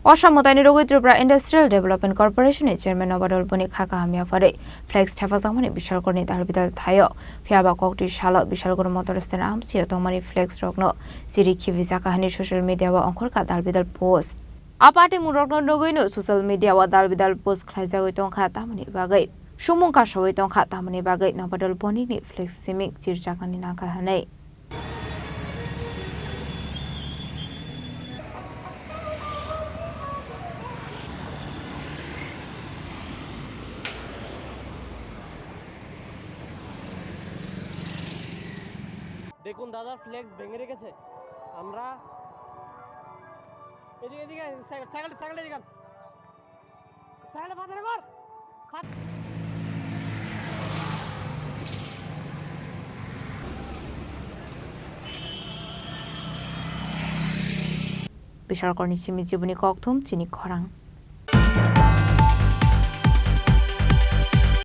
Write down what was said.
অসামতানি রোগী Tripura industrial development কর্পোরেশনের chairman নবাদল বনিক খাকাহাম ইয়াফারে flakes হেফাজামানি বিশালকরনি দালবিদাল থায় ফিয়াবা ককটি শাল বিশালগর মতরস্তেন আমসিয় তমানি ফ্লেক্স রগ্ন চিরিখি ভিজাকাহানি সোশ্যাল মিডিয়া ওয়া অঙ্করকা দালবিদাল পোস্ট আপাটে মুরগ্ন নগৈনো সোশ্যাল মিডিয়া ওয়া দালবিদাল পোস্ট খাইজাগৈ তংখা তামনি বাগৈ সুমুংকা সবৈ তংখা তামনি বাগৈ নবাদল বনিকনি ফ্লেক্স সিমিক চিরজাকানি নাকাহাनै দেখুন দাদা ফ্লেক্স ভেঙে রেখেছে আমরা এদিকে এদিকে সাইকেল এদিকে সাইকেল বাঁধা কর বিশালকরনি চিমি জীবনী ককথুম চিনি খরাং